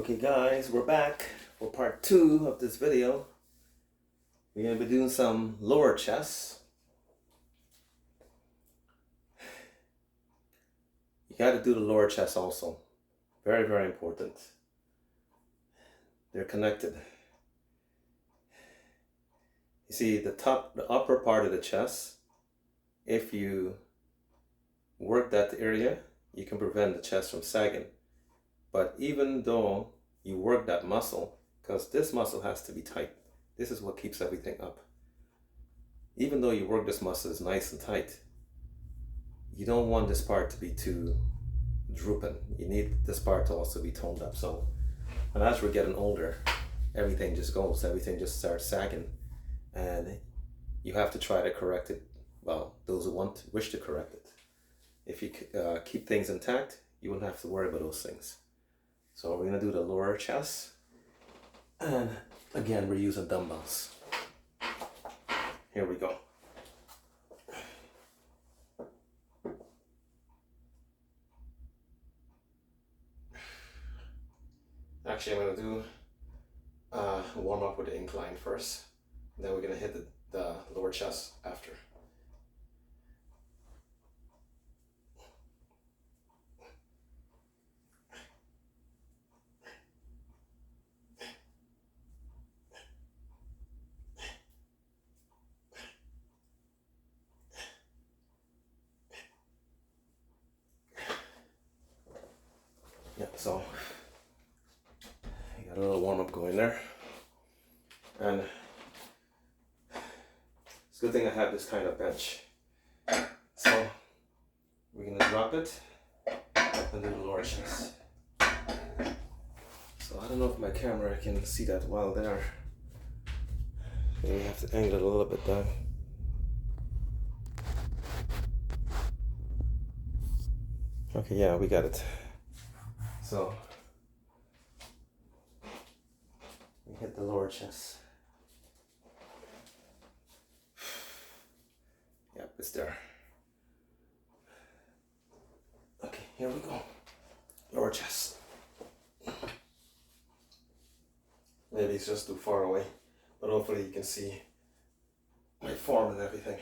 Okay guys, we're back for part 2 of this video. We're going to be doing some lower chest. You got to do the lower chest also. Very, very important. They're connected. You see the upper part of the chest, if you work that area, you can prevent the chest from sagging. But even though you work that muscle, because this muscle has to be tight. This is what keeps everything up. Even though you work this muscle is nice and tight, you don't want this part to be too drooping. You need this part to also be toned up. So, and as we're getting older, everything just goes. Everything just starts sagging, and you have to try to correct it. Well, those who wish to correct it. If you keep things intact, you won't have to worry about those things. So we're gonna do the lower chest, and again we're using dumbbells. Here we go. Actually, I'm gonna do warm up with the incline first, and then we're gonna hit the lower chest after. Yeah, so you got a little warm up going there, and it's a good thing I have this kind of bench. So we're gonna drop it and do the lower chest. So I don't know if my camera can see that well there. Maybe I have to angle it a little bit down. Okay, yeah, we got it. So we hit the lower chest. Yep, it's there. Okay, here we go. Lower chest. Maybe it's just too far away, but hopefully you can see my form and everything.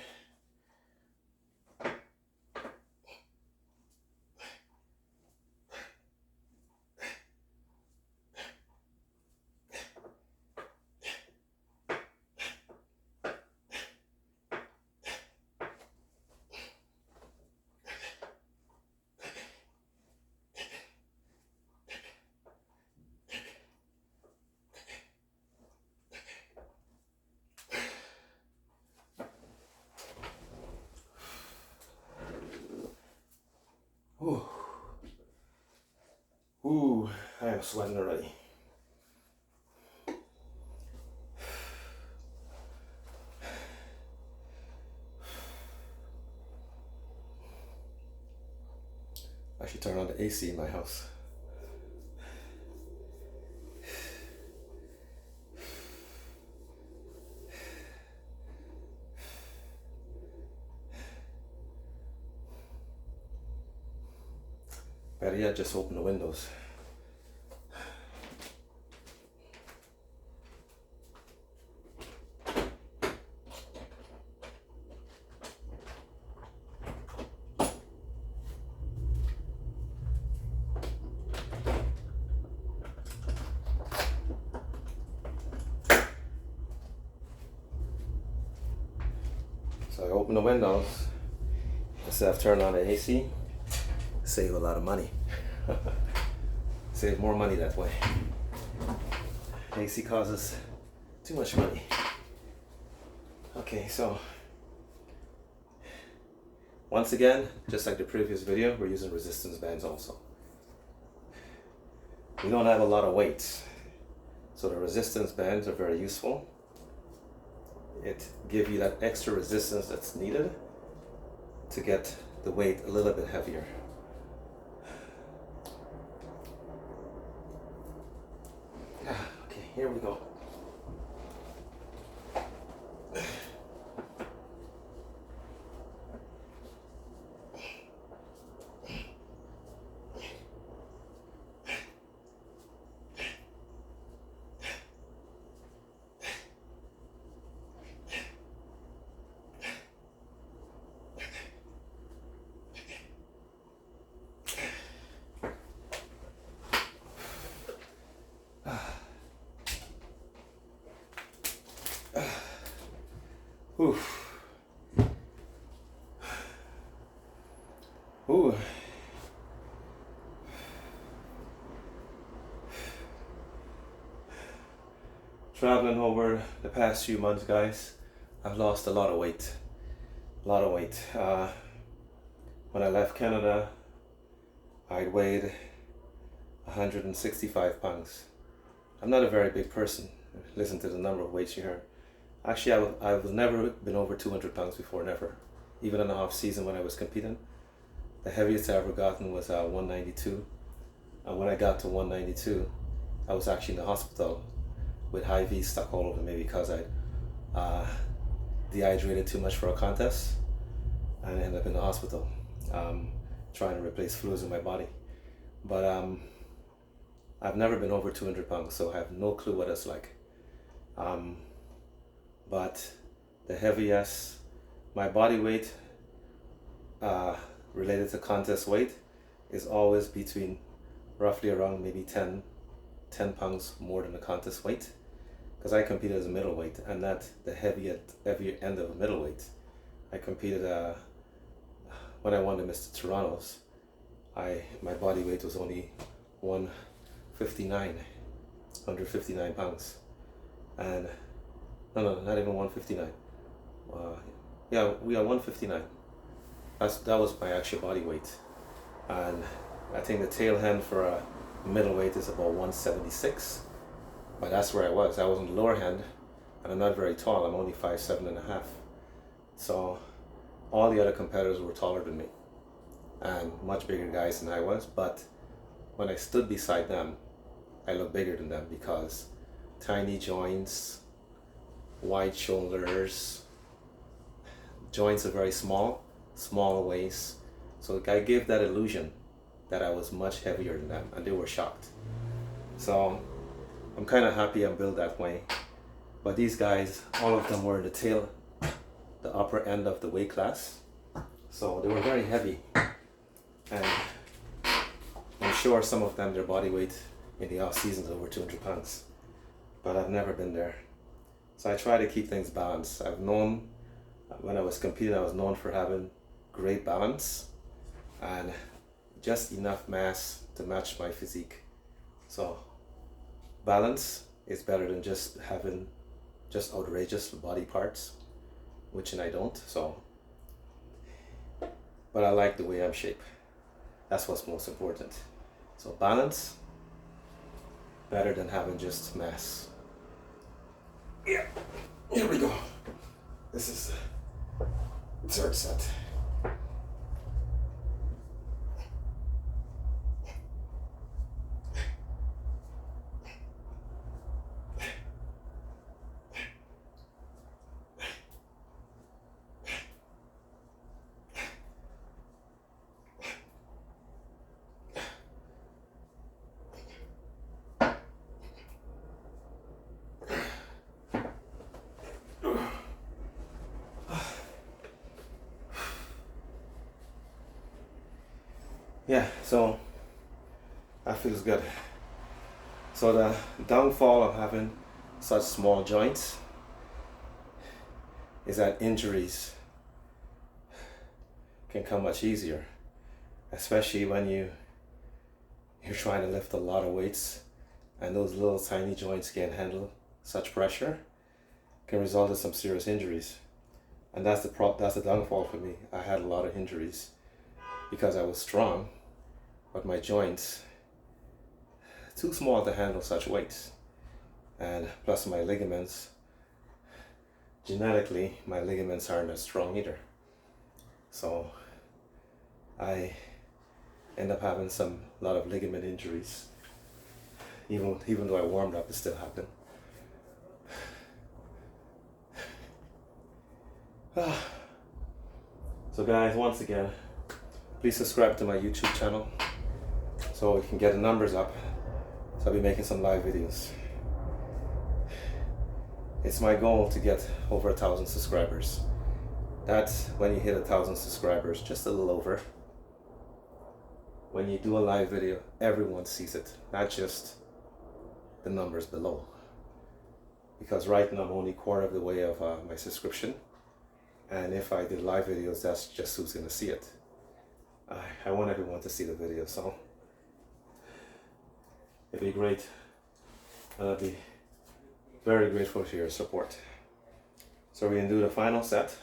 Ooh. Ooh, I am sweating already. I should turn on the AC in my house. Better yet, just open the windows. So I open the windows instead of turning on the AC. Save a lot of money. Save more money that way. AC causes too much money. Okay, so once again, just like the previous video, we're using resistance bands also. We don't have a lot of weights, so the resistance bands are very useful. It gives you that extra resistance that's needed to get the weight a little bit heavier. Okay, here we go. Ooh. Ooh. Traveling over the past few months, guys, I've lost a lot of weight. A lot of weight. When I left Canada, I weighed 165 pounds. I'm not a very big person. Listen to the number of weights you heard. Actually, I've never been over 200 pounds before, never. Even in the off season when I was competing. The heaviest I ever gotten was 192. And when I got to 192, I was actually in the hospital with high V stuck all over me because I dehydrated too much for a contest, and I ended up in the hospital trying to replace fluids in my body. But I've never been over 200 pounds, so I have no clue what it's like. But the heaviest, my body weight related to contest weight is always between roughly around maybe 10 pounds more than the contest weight, because I competed as a middleweight, and not the heavier end of a middleweight. I competed when I won the Mr. Toronto's. My body weight was only 159 pounds, and no, not even 159. Yeah, we are 159. That was my actual body weight, and I think the tail end for a middleweight is about 176. But that's where I was. I was in the lower hand, and I'm not very tall. I'm only 5'7.5". So all the other competitors were taller than me and much bigger guys than I was. But when I stood beside them, I looked bigger than them because tiny joints, wide shoulders, joints are very small, small waist. So I gave that illusion that I was much heavier than them, and they were shocked. So I'm kind of happy I'm built that way. But these guys, all of them were in the upper end of the weight class. So they were very heavy. And I'm sure some of them, their body weight in the off season is over 200 pounds. But I've never been there. So I try to keep things balanced. I've known, when I was competing, I was known for having great balance and just enough mass to match my physique. So balance is better than just having just outrageous body parts, which I don't. So, but I like the way I'm shaped. That's what's most important. So balance, better than having just mass. Yeah, here we go. This is the third set. Yeah, so that feels good. So the downfall of having such small joints is that injuries can come much easier, especially when you're trying to lift a lot of weights, and those little tiny joints can't handle such pressure, can result in some serious injuries. And that's the downfall for me. I had a lot of injuries because I was strong, but my joints too small to handle such weights. And plus my ligaments, genetically, my ligaments aren't as strong either. So I end up having a lot of ligament injuries. Even though I warmed up, it still happened. So guys, once again, please subscribe to my YouTube channel so we can get the numbers up. So I'll be making some live videos. It's my goal to get over 1,000 subscribers. That's when you hit 1,000 subscribers, just a little over. When you do a live video, everyone sees it, not just the numbers below. Because right now I'm only quarter of the way of my subscription. And if I do live videos, that's just who's gonna see it. I want everyone to see the video, so it'd be great. I'd be very grateful for your support. So we're gonna do the final set.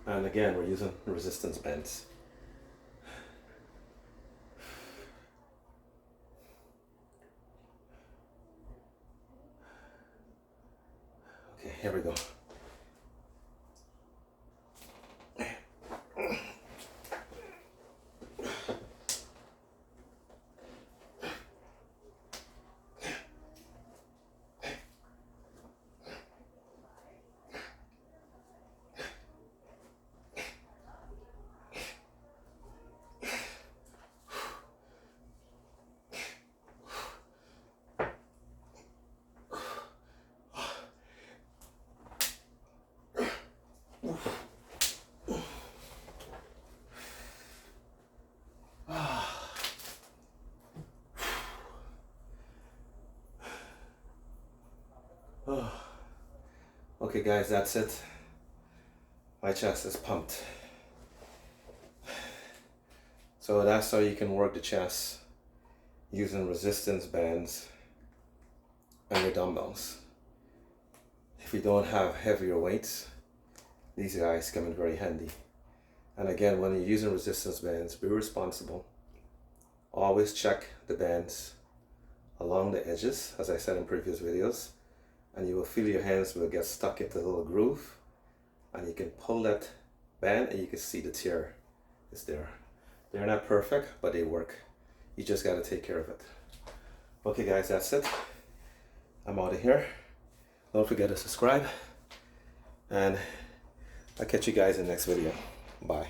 And again, we're using resistance bands. Okay, here we go. Okay guys, that's it. My chest is pumped. So that's how you can work the chest using resistance bands and your dumbbells. If you don't have heavier weights, these guys come in very handy. And again, when you're using resistance bands, be responsible. Always check the bands along the edges, as I said in previous videos, and you will feel your hands will get stuck into the little groove, and you can pull that band and you can see the tear is there. They're not perfect, but they work. You just got to take care of it. Okay guys, that's it. I'm out of here. Don't forget to subscribe, and I'll catch you guys in the next video. Bye.